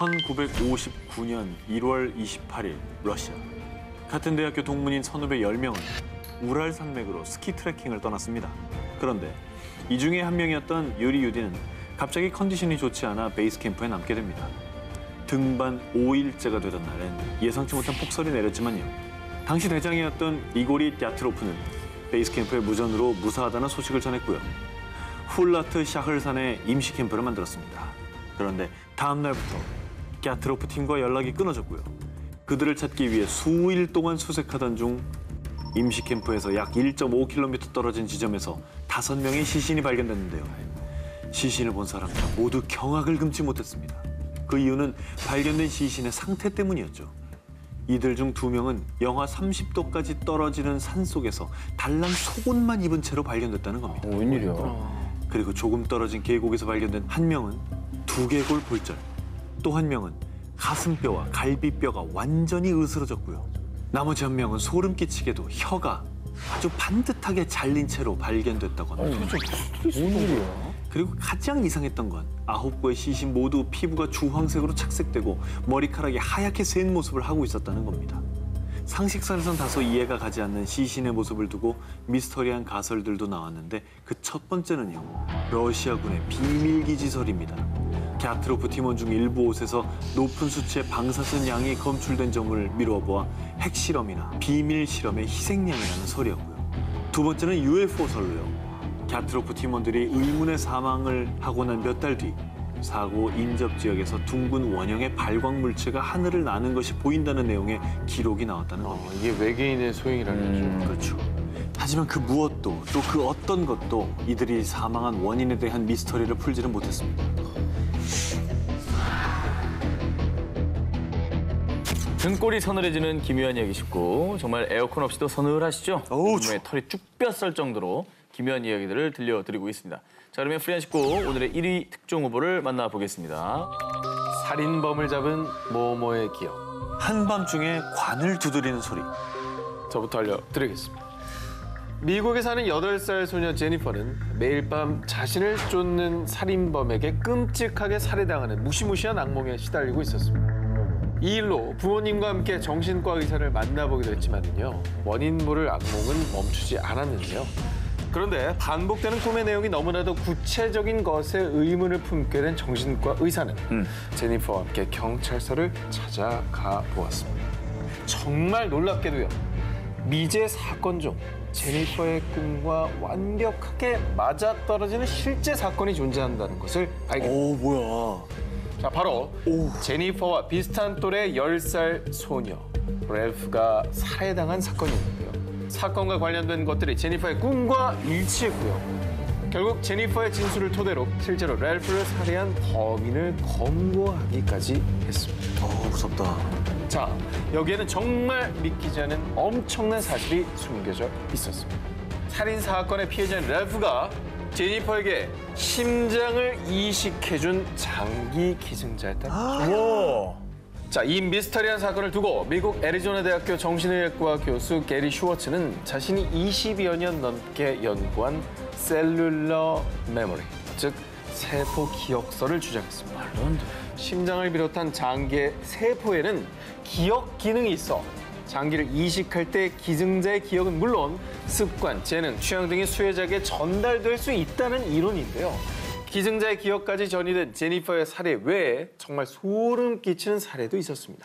1959년 1월 28일 러시아. 같은 대학교 동문인 선후배 10명은 우랄 산맥으로 스키 트레킹을 떠났습니다. 그런데 이 중에 한 명이었던 유리 유디는 갑자기 컨디션이 좋지 않아 베이스 캠프에 남게 됩니다. 등반 5일째가 되던 날엔 예상치 못한 폭설이 내렸지만요. 당시 대장이었던 이고리 갸트로프는 베이스 캠프에 무전으로 무사하다는 소식을 전했고요. 훌라트 샤흐르산에 임시 캠프를 만들었습니다. 그런데 다음 날부터 갸트로프 팀과 연락이 끊어졌고요. 그들을 찾기 위해 수일 동안 수색하던 중 임시 캠프에서 약 1.5km 떨어진 지점에서 5명의 시신이 발견됐는데요. 시신을 본 사람들 모두 경악을 금치 못했습니다. 그 이유는 발견된 시신의 상태 때문이었죠. 이들 중 2명은 영하 30도까지 떨어지는 산속에서 달랑 속옷만 입은 채로 발견됐다는 겁니다. 웬일이야. 그리고 조금 떨어진 계곡에서 발견된 한 명은 두개골 골절, 또 한 명은 가슴뼈와 갈비뼈가 완전히 으스러졌고요. 나머지 한 명은 소름 끼치게도 혀가 아주 반듯하게 잘린 채로 발견됐다고 합니다. 웬일이야. 그리고 가장 이상했던 건 9구의 시신 모두 피부가 주황색으로 착색되고 머리카락이 하얗게 센 모습을 하고 있었다는 겁니다. 상식선에선 다소 이해가 가지 않는 시신의 모습을 두고 미스터리한 가설들도 나왔는데 그 첫 번째는요. 러시아군의 비밀기지설입니다. 갸트로프 팀원 중 일부 옷에서 높은 수치의 방사선 양이 검출된 점을 미루어 보아 핵실험이나 비밀 실험의 희생양이라는 설이었고요. 두 번째는 UFO설로요. 갸트로프 팀원들이 의문의 사망을 하고 난 몇 달 뒤 사고 인접 지역에서 둥근 원형의 발광 물체가 하늘을 나는 것이 보인다는 내용의 기록이 나왔다는 겁니다. 이게 외계인의 소행이라는 거죠. 그렇죠. 하지만 그 무엇도 또 그 어떤 것도 이들이 사망한 원인에 대한 미스터리를 풀지는 못했습니다. 등골이 서늘해지는 기묘한 이야기 싶고 정말 에어컨 없이도 서늘하시죠? 몸에 털이 쭉 뼈썰 정도로 기묘한 이야기들을 들려드리고 있습니다. 자, 그러면 프리한 식구 오늘의 1위 특종 후보를 만나보겠습니다. 살인범을 잡은 모모의 기억. 한밤중에 관을 두드리는 소리. 저부터 알려드리겠습니다. 미국에 사는 8살 소녀 제니퍼는 매일 밤 자신을 쫓는 살인범에게 끔찍하게 살해당하는 무시무시한 악몽에 시달리고 있었습니다. 이 일로 부모님과 함께 정신과 의사를 만나보기도 했지만요. 원인 모를 악몽은 멈추지 않았는데요. 그런데 반복되는 꿈의 내용이 너무나도 구체적인 것에 의문을 품게 된 정신과 의사는 제니퍼와 함께 경찰서를 찾아가 보았습니다. 정말 놀랍게도요. 미제 사건 중 제니퍼의 꿈과 완벽하게 맞아떨어지는 실제 사건이 존재한다는 것을 알게 됩니다. 뭐야. 자, 바로 제니퍼와 비슷한 또래 10살 소녀 랠프가 살해당한 사건이었는데요. 사건과 관련된 것들이 제니퍼의 꿈과 일치했고요. 결국 제니퍼의 진술을 토대로 실제로 랠프를 살해한 범인을 검거하기까지 했습니다. 무섭다. 자, 여기에는 정말 믿기지 않은 엄청난 사실이 숨겨져 있었습니다. 살인 사건의 피해자인 랠프가 제니퍼에게 심장을 이식해준 장기 기증자였다는 거죠. 자, 이 미스터리한 사건을 두고 미국 애리조나 대학교 정신의학과 교수 게리 슈워츠는 자신이 20여 년 넘게 연구한 셀룰러 메모리, 즉 세포 기억서를 주장했습니다. 심장을 비롯한 장기의 세포에는 기억 기능이 있어 장기를 이식할 때 기증자의 기억은 물론 습관, 재능, 취향 등이 수혜자에게 전달될 수 있다는 이론인데요. 기증자의 기억까지 전이된 제니퍼의 살해 외에 정말 소름 끼치는 사례도 있었습니다.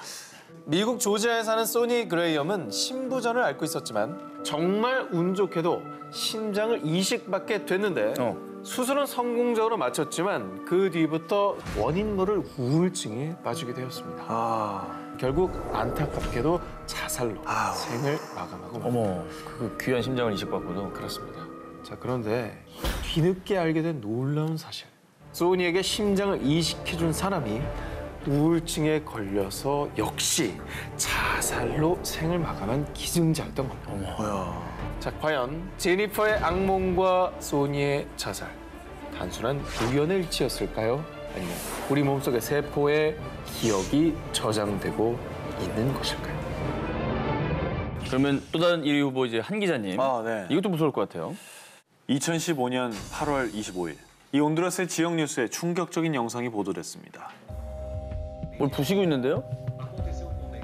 미국 조지아에 사는 소니 그레이엄은 심부전을 앓고 있었지만 정말 운 좋게도 심장을 이식받게 됐는데 수술은 성공적으로 마쳤지만 그 뒤부터 원인 모를 우울증에 빠지게 되었습니다. 결국 안타깝게도 자살로 생을 마감하고 어머, 그 귀한 심장을 이식받고도. 그렇습니다. 자, 그런데 뒤늦게 알게 된 놀라운 사실. 소니에게 심장을 이식해준 사람이 우울증에 걸려서 역시 자살로 생을 마감한 기증자였던 겁니다. 자, 과연 제니퍼의 악몽과 소니의 자살, 단순한 우연의 일치였을까요? 아니면 우리 몸속의 세포에 기억이 저장되고 있는 것일까요? 그러면 또 다른 1위 후보 이제 한 기자님. 네. 이것도 무서울 것 같아요. 2015년 8월 25일 이 온두라스의 지역 뉴스에 충격적인 영상이 보도됐습니다. 뭘 부시고 있는데요?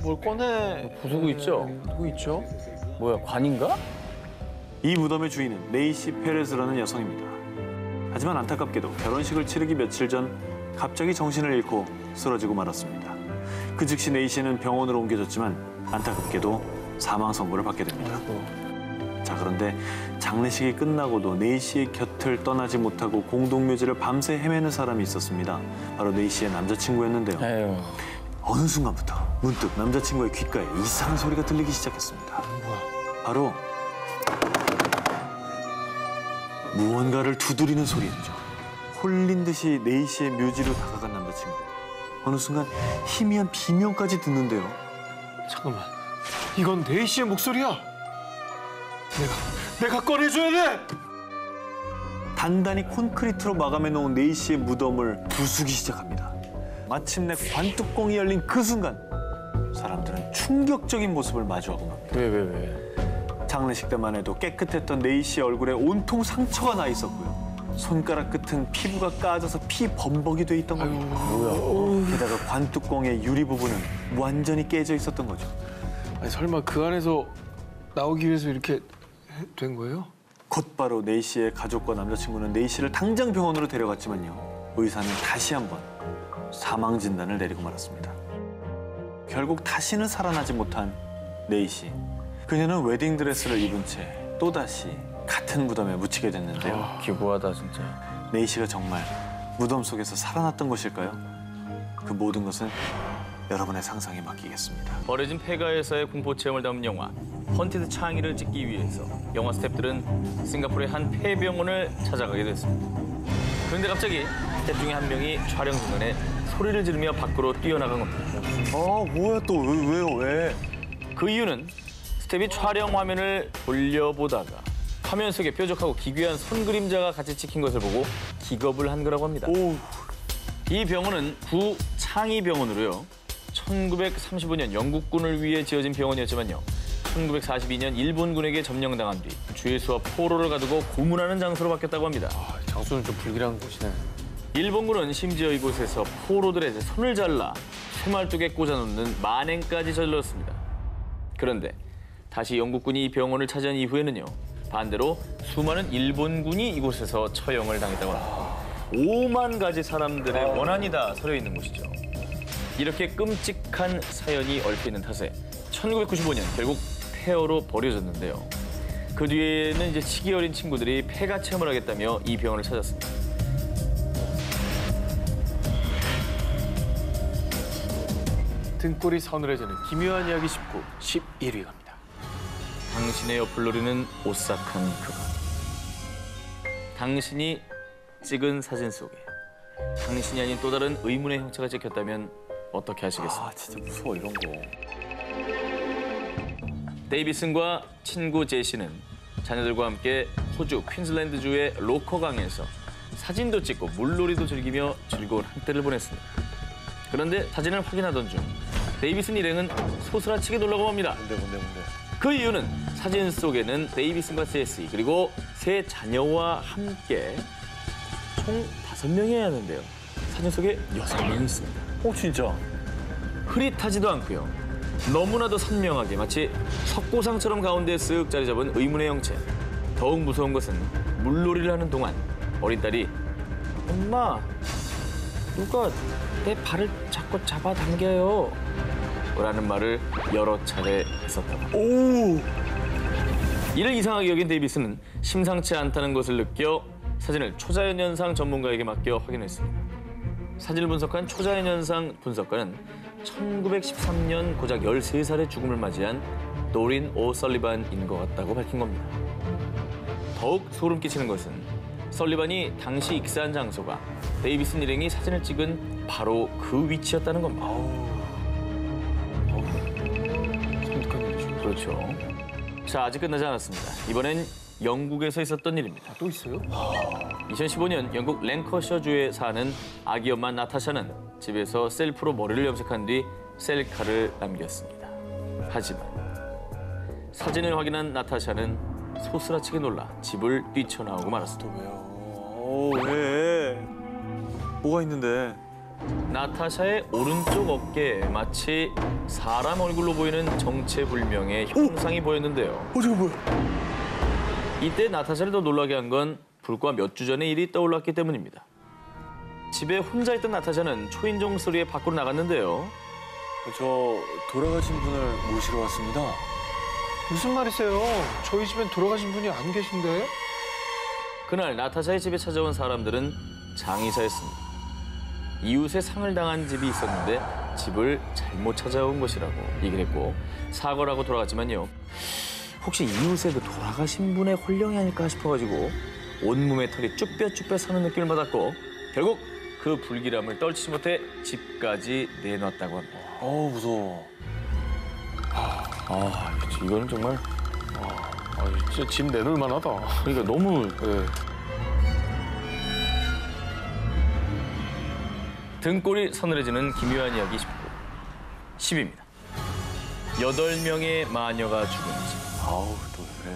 뭘 꺼내? 부수고 있죠? 누구 있죠? 뭐야, 관인가? 이 무덤의 주인은 네이시 페레즈라는 여성입니다. 하지만 안타깝게도 결혼식을 치르기 며칠 전 갑자기 정신을 잃고 쓰러지고 말았습니다. 그 즉시 네이시는 병원으로 옮겨졌지만 안타깝게도 사망 선고를 받게 됩니다. 자, 그런데 장례식이 끝나고도 네이시의 곁을 떠나지 못하고 공동묘지를 밤새 헤매는 사람이 있었습니다. 바로 네이시의 남자친구였는데요. 에휴. 어느 순간부터 문득 남자친구의 귓가에 이상한 소리가 들리기 시작했습니다. 바로 무언가를 두드리는 소리였죠. 홀린 듯이 네이시의 묘지로 다가간 남자친구. 어느 순간 희미한 비명까지 듣는데요. 잠깐만. 이건 네이시의 목소리야. 내가 꺼내줘야 돼. 단단히 콘크리트로 마감해 놓은 네이시의 무덤을 부수기 시작합니다. 마침내 관뚜껑이 열린 그 순간 사람들은 충격적인 모습을 마주하고 맙니다. 왜? 장례식 때만 해도 깨끗했던 네이시의 얼굴에 온통 상처가 나 있었고요. 손가락 끝은 피부가 까져서 피 범벅이 돼 있던 겁니다. 게다가 관뚜껑의 유리 부분은 완전히 깨져 있었던 거죠. 아니 설마 그 안에서 나오기 위해서 이렇게 된 거예요? 곧바로 네이시의 가족과 남자친구는 네이시를 당장 병원으로 데려갔지만요. 의사는 다시 한번 사망 진단을 내리고 말았습니다. 결국 다시는 살아나지 못한 네이시. 그녀는 웨딩드레스를 입은 채 또다시 같은 무덤에 묻히게 됐는데요. 기구하다, 진짜. 네이시가 정말 무덤 속에서 살아났던 것일까요? 그 모든 것은 여러분의 상상에 맡기겠습니다. 버려진 폐가에서의 공포 체험을 담은 영화 헌티드 창의를 찍기 위해서 영화 스태프들은 싱가포르의 한 폐병원을 찾아가게 됐습니다. 그런데 갑자기 스태프 중에 한 명이 촬영 중간에 소리를 지르며 밖으로 뛰어나간 겁니다. 뭐야 또 왜요? 그 이유는 스텝이 촬영 화면을 돌려보다가 화면 속에 뾰족하고 기괴한 손 그림자가 같이 찍힌 것을 보고 기겁을 한 거라고 합니다. 이 병원은 부창의병원으로요. 1935년 영국군을 위해 지어진 병원이었지만요. 1942년 일본군에게 점령당한 뒤 죄수와 포로를 가두고 고문하는 장소로 바뀌었다고 합니다. 장소는 좀 불길한 곳이네. 일본군은 심지어 이곳에서 포로들의 손을 잘라 쇠말뚝에 꽂아놓는 만행까지 저질렀습니다. 그런데 다시 영국군이 이 병원을 차지한 이후에는요. 반대로 수많은 일본군이 이곳에서 처형을 당했다고 합니다. 5만 가지 사람들의 원한이 다 서려 있는 곳이죠. 이렇게 끔찍한 사연이 얽혀 있는 탓에 1995년 결국 폐허로 버려졌는데요. 그 뒤에는 이제 치기 어린 친구들이 폐가 체험을 하겠다며 이 병원을 찾았습니다. 등골이 서늘해지는 기묘한 이야기 19, 11위 갑니다. 당신의 옆을 노리는 오싹한 그가. 당신이 찍은 사진 속에 당신이 아닌 또 다른 의문의 형체가 찍혔다면 어떻게 하시겠습니까? 진짜 무서워 이런 거. 데이비슨과 친구 제시는 자녀들과 함께 호주 퀸즐랜드주의 로커강에서 사진도 찍고 물놀이도 즐기며 즐거운 한때를 보냈습니다. 그런데 사진을 확인하던 중 데이비슨 일행은 소스라치게 놀라고 맙니다. 뭔데? 그 이유는 사진 속에는 데이비슨과 제시 그리고 세 자녀와 함께 총 5명이어야 하는데요. 사진 속에 6명이 있습니다. 진짜? 흐릿하지도 않고요. 너무나도 선명하게 마치 석고상처럼 가운데 쓱 자리 잡은 의문의 형체. 더욱 무서운 것은 물놀이를 하는 동안 어린 딸이 엄마, 누가 내 발을 자꾸 잡아당겨요. 라는 말을 여러 차례 했었다고. 이를 이상하게 여긴 데이비스는 심상치 않다는 것을 느껴 사진을 초자연 현상 전문가에게 맡겨 확인했습니다. 사진을 분석한 초자연 현상 분석가는 1913년 고작 13살의 죽음을 맞이한 도린 오설리반인 것 같다고 밝힌 겁니다. 더욱 소름 끼치는 것은 설리반이 당시 익사한 장소가 데이비슨 일행이 사진을 찍은 바로 그 위치였다는 겁니다. 섬뜩한 일이죠. 그렇죠. 자, 아직 끝나지 않았습니다. 이번엔 영국에서 있었던 일입니다. 또 있어요? 2015년 영국 랭커셔주에 사는 아기 엄마 나타샤는 집에서 셀프로 머리를 염색한 뒤 셀카를 남겼습니다. 하지만 사진을 확인한 나타샤는 소스라치게 놀라 집을 뛰쳐나오고 말았습니다. 왜? 뭐가 있는데? 나타샤의 오른쪽 어깨에 마치 사람 얼굴로 보이는 정체불명의 형상이 보였는데요. 저거 뭐야? 이때 나타샤를 더 놀라게 한 건 불과 몇 주 전의 일이 떠올랐기 때문입니다. 집에 혼자 있던 나타샤는 초인종 소리에 밖으로 나갔는데요. 저 돌아가신 분을 모시러 왔습니다. 무슨 말이세요? 저희 집엔 돌아가신 분이 안 계신데? 그날 나타샤의 집에 찾아온 사람들은 장의사였습니다. 이웃에 상을 당한 집이 있었는데 집을 잘못 찾아온 것이라고 얘기를 했고 사과를 하고 돌아갔지만요. 혹시 이웃의 그 돌아가신 분의 혼령이 아닐까 싶어가지고 온몸에 털이 쭉뼈쭉뼈 서는 느낌을 받았고 결국 그 불길함을 떨치지 못해 집까지 내놨다고 합니다. 무서워. 이거는 정말 진짜 집 내놓을 만하다. 그러니까 너무 네. 등골이 서늘해지는 기묘한 이야기 19. 10입니다. 8명의 마녀가 죽은 집. 또 그래.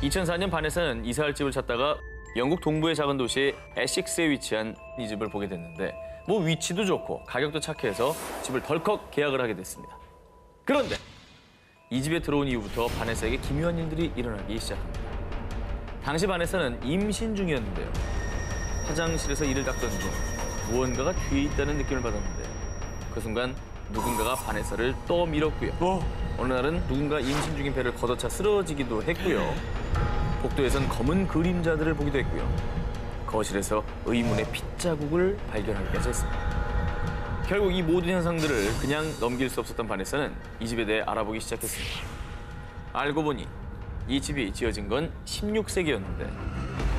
2004년 반에서는 이사할 집을 찾다가 영국 동부의 작은 도시 에식스에 위치한 이 집을 보게 됐는데 뭐 위치도 좋고 가격도 착해서 집을 덜컥 계약을 하게 됐습니다. 그런데 이 집에 들어온 이후부터 바네사에게 기묘한 일들이 일어나기 시작합니다. 당시 바네사는 임신 중이었는데요. 화장실에서 이를 닦던 중 무언가가 뒤에 있다는 느낌을 받았는데 그 순간 누군가가 바네사를 떠밀었고요. 어느 날은 누군가 임신 중인 배를 걷어차 쓰러지기도 했고요. 복도에선 검은 그림자들을 보기도 했고요. 거실에서 의문의 핏자국을 발견하기까지 했습니다. 결국 이 모든 현상들을 그냥 넘길 수 없었던 바네사는 이 집에 대해 알아보기 시작했습니다. 알고 보니 이 집이 지어진 건 16세기였는데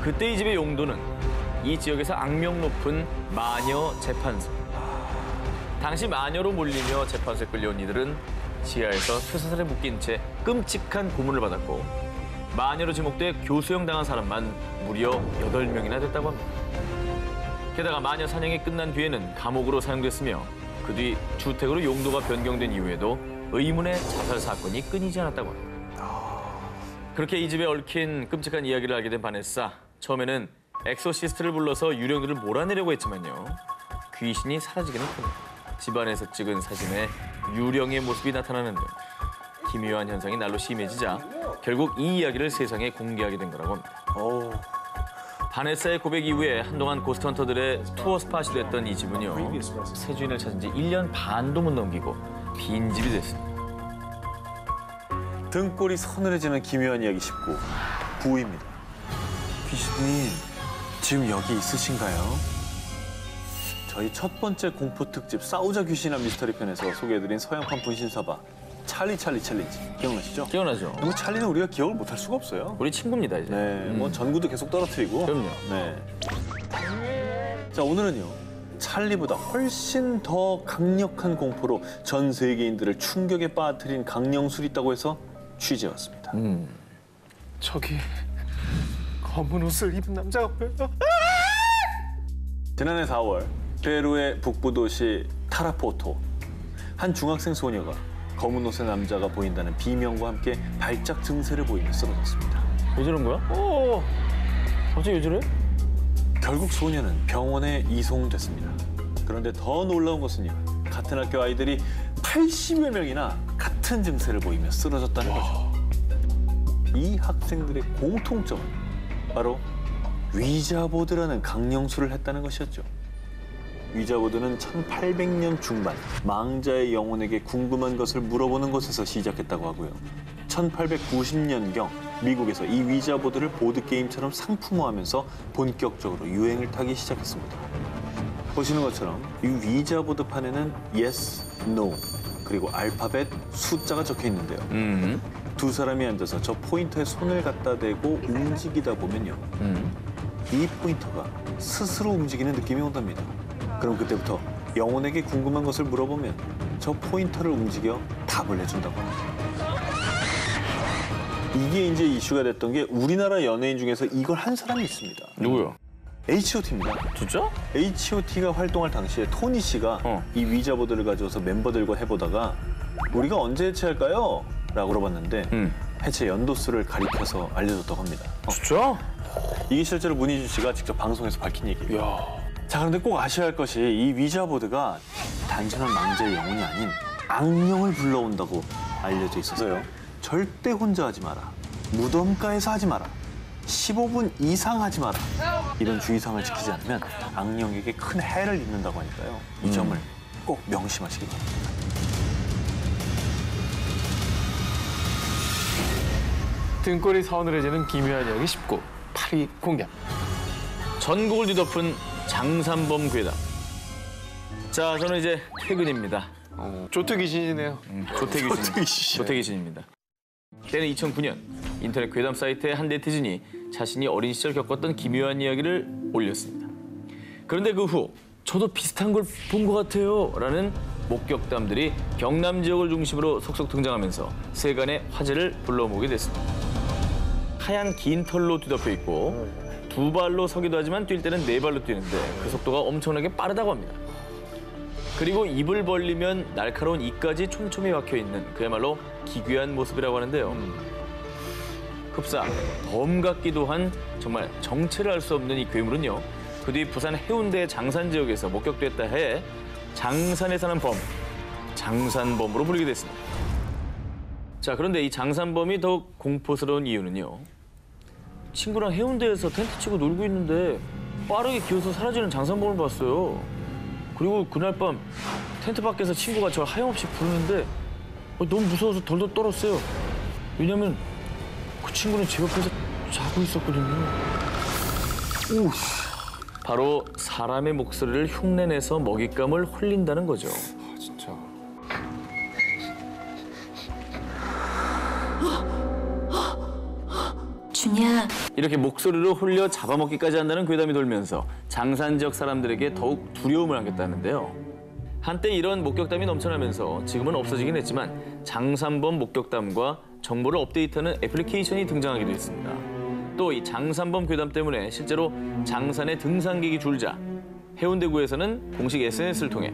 그때 이 집의 용도는 이 지역에서 악명 높은 마녀 재판소. 당시 마녀로 몰리며 재판소에 끌려온 이들은 지하에서 쇠사슬에 묶인 채 끔찍한 고문을 받았고 마녀로 지목돼 교수형 당한 사람만 무려 8명이나 됐다고 합니다. 게다가 마녀 사냥이 끝난 뒤에는 감옥으로 사용됐으며 그 뒤 주택으로 용도가 변경된 이후에도 의문의 자살 사건이 끊이지 않았다고 합니다. 그렇게 이 집에 얽힌 끔찍한 이야기를 알게 된 바네사. 처음에는 엑소시스트를 불러서 유령들을 몰아내려고 했지만요. 귀신이 사라지기는 큽니다. 집안에서 찍은 사진에 유령의 모습이 나타나는 등 기묘한 현상이 날로 심해지자 결국 이 이야기를 세상에 공개하게 된 거라고 합니다. 바네사의 고백 이후에 한동안 고스트헌터들의 투어 스팟이 됐던 이 집은요. 새 주인을 찾은 지 1년 반도 못 넘기고 빈집이 됐습니다. 등골이 서늘해지는 기묘한 이야기 19. 9입니다. 귀신님, 지금 여기 있으신가요? 저희 첫 번째 공포 특집 싸우자 귀신아 미스터리 편에서 소개해드린 서양판 분신사바 찰리 챌린지 기억나시죠? 기억나죠? 뭐 찰리는 우리가 기억을 못할 수가 없어요. 우리 친구입니다, 이제. 네, 뭐 전구도 계속 떨어뜨리고. 그럼요. 네. 자, 오늘은요. 찰리보다 훨씬 더 강력한 공포로 전 세계인들을 충격에 빠뜨린 강령술이 있다고 해서 취재해왔습니다. 저기 검은 옷을 입은 남자가 보여요. 지난해 4월 페루의 북부 도시 타라포토 한 중학생 소녀가 검은 옷의 남자가 보인다는 비명과 함께 발작 증세를 보이며 쓰러졌습니다. 왜 저런 거야? 갑자기 왜 저래? 결국 소녀는 병원에 이송됐습니다. 그런데 더 놀라운 것은요. 같은 학교 아이들이 80여 명이나 같은 증세를 보이며 쓰러졌다는 거죠. 이 학생들의 공통점은 바로 위자보드라는 강령술을 했다는 것이었죠. 위자보드는 1800년 중반 망자의 영혼에게 궁금한 것을 물어보는 것에서 시작했다고 하고요. 1890년경 미국에서 이 위자보드를 보드게임처럼 상품화하면서 본격적으로 유행을 타기 시작했습니다. 보시는 것처럼 이 위자보드판에는 yes, no, 그리고 알파벳, 숫자가 적혀 있는데요. 두 사람이 앉아서 저 포인터에 손을 갖다 대고 움직이다 보면요. 이 포인터가 스스로 움직이는 느낌이 온답니다. 그럼 그때부터 영혼에게 궁금한 것을 물어보면 저 포인터를 움직여 답을 해준다고 합니다. 이게 이제 이슈가 됐던 게 우리나라 연예인 중에서 이걸 한 사람이 있습니다. 누구요? H.O.T.입니다. 진짜? H.O.T.가 활동할 당시에 토니 씨가 이 위자보드를 가져와서 멤버들과 해보다가 우리가 언제 해체할까요? 라고 물어봤는데 해체 연도수를 가리켜서 알려줬다고 합니다. 진짜? 이게 실제로 문희준 씨가 직접 방송에서 밝힌 얘기예요. 자, 그런데 꼭 아셔야 할 것이 이 위자보드가 단순한 망자의 영혼이 아닌 악령을 불러온다고 알려져 있어서요. 절대 혼자 하지 마라. 무덤가에서 하지 마라. 15분 이상 하지 마라. 이런 주의사항을 지키지 않으면 악령에게 큰 해를 입는다고 하니까요. 이 점을 꼭 명심하시기 바랍니다. 등골이 서늘해지는 기묘한 이야기 19. 8위 공개. 전국을 뒤덮은 장산범 괴담. 자, 저는 이제 퇴근입니다. 조트 귀신이네요. 조태귀신입니다. 때는 2009년 인터넷 괴담 사이트의 한 네티즌이 자신이 어린 시절 겪었던 기묘한 이야기를 올렸습니다. 그런데 그 후 저도 비슷한 걸 본 것 같아요 라는 목격담들이 경남 지역을 중심으로 속속 등장하면서 세간의 화제를 불러모으게 됐습니다. 하얀 긴 털로 뒤덮여 있고 두 발로 서기도 하지만 뛸 때는 네 발로 뛰는데 그 속도가 엄청나게 빠르다고 합니다. 그리고 입을 벌리면 날카로운 이까지 촘촘히 박혀있는 그야말로 기괴한 모습이라고 하는데요. 흡사, 범 같기도 한 정말 정체를 알 수 없는 이 괴물은요. 그 뒤 부산 해운대 장산 지역에서 목격됐다 해 장산에 사는 범, 장산범으로 불리게 됐습니다. 자, 그런데 이 장산범이 더욱 공포스러운 이유는요. 친구랑 해운대에서 텐트 치고 놀고 있는데 빠르게 기어서 사라지는 장산범을 봤어요. 그리고 그날 밤 텐트 밖에서 친구가 저 하염없이 부르는데 너무 무서워서 덜덜 떨었어요. 왜냐면 그 친구는 제 옆에서 자고 있었거든요. 오, 바로 사람의 목소리를 흉내내서 먹잇감을 홀린다는 거죠. 진짜. 준이야, 이렇게 목소리로 홀려 잡아먹기까지 한다는 괴담이 돌면서 장산 지역 사람들에게 더욱 두려움을 안겼다는데요. 한때 이런 목격담이 넘쳐나면서 지금은 없어지긴 했지만 장산범 목격담과 정보를 업데이트하는 애플리케이션이 등장하기도 했습니다. 또 이 장산범 괴담 때문에 실제로 장산의 등산객이 줄자 해운대구에서는 공식 SNS를 통해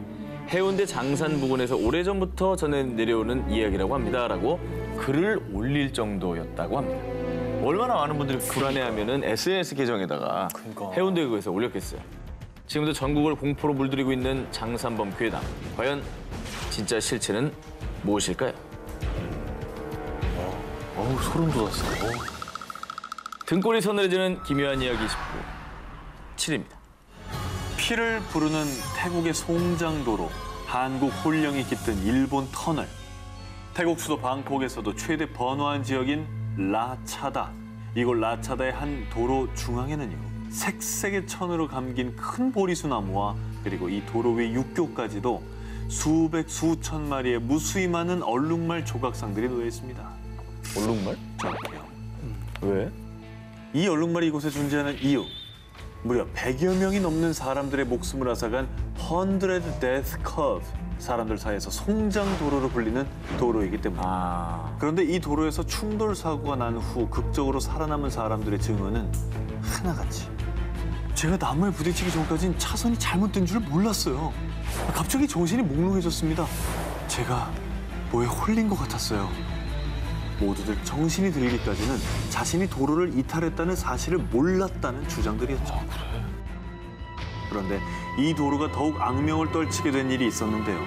해운대 장산 부근에서 오래전부터 전해 내려오는 이야기라고 합니다라고 글을 올릴 정도였다고 합니다. 얼마나 많은 분들이 불안해하면은 SNS 계정에다가 해운대구에서 올렸겠어요. 지금도 전국을 공포로 물들이고 있는 장산범 괴담. 과연 진짜 실체는 무엇일까요? 어우, 소름 돋았어. 등골이 서늘해지는 기묘한 이야기 7입니다. 피를 부르는 태국의 송장도로, 한국 홀령이 깃든 일본 터널. 태국 수도 방콕에서도 최대 번화한 지역인 라차다. 이곳 라차다의 한 도로 중앙에는요. 색색의 천으로 감긴 큰 보리수 나무와 그리고 이 도로 위 육교까지도 수백 수천 마리의 무수히 많은 얼룩말 조각상들이 놓여 있습니다. 얼룩말? 정확해요. 왜? 이 얼룩말이 이곳에 존재하는 이유. 무려 100여 명이 넘는 사람들의 목숨을 앗아간 100 Death Curve. 사람들 사이에서 송장도로로 불리는 도로이기 때문입니다. 그런데 이 도로에서 충돌 사고가 난 후 극적으로 살아남은 사람들의 증언은 하나같이. 제가 나무에 부딪히기 전까진 차선이 잘못된 줄 몰랐어요. 갑자기 정신이 몽롱해졌습니다. 제가 뭐에 홀린 것 같았어요. 모두들 정신이 들기까지는 자신이 도로를 이탈했다는 사실을 몰랐다는 주장들이었죠. 그런데 이 도로가 더욱 악명을 떨치게 된 일이 있었는데요.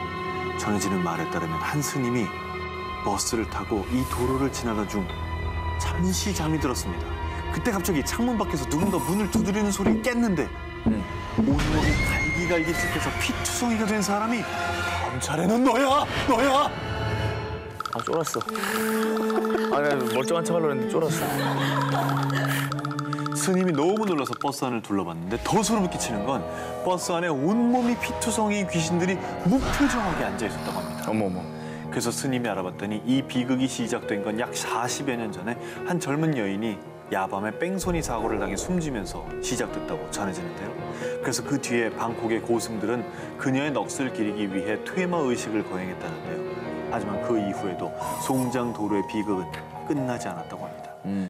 전해지는 말에 따르면 한 스님이 버스를 타고 이 도로를 지나던 중 잠시 잠이 들었습니다. 그때 갑자기 창문 밖에서 누군가 문을 두드리는 소리를 깼는데 온몸이 갈기갈기 찢겨서 피투성이가 된 사람이 "경찰에는 너야! 너야!" 아, 쫄았어. 아, 내가 멀쩡한 척하려고 했는데 쫄았어. 스님이 너무 놀라서 버스 안을 둘러봤는데 더 소름을 끼치는 건 버스 안에 온몸이 피투성이인 귀신들이 무표정하게 앉아 있었다고 합니다. 어머머. 그래서 스님이 알아봤더니 이 비극이 시작된 건 약 40여 년 전에 한 젊은 여인이 야밤에 뺑소니 사고를 당해 숨지면서 시작됐다고 전해지는데요. 그래서 그 뒤에 방콕의 고승들은 그녀의 넋을 기리기 위해 퇴마 의식을 거행했다는데요. 하지만 그 이후에도 송장도로의 비극은 끝나지 않았다고 합니다.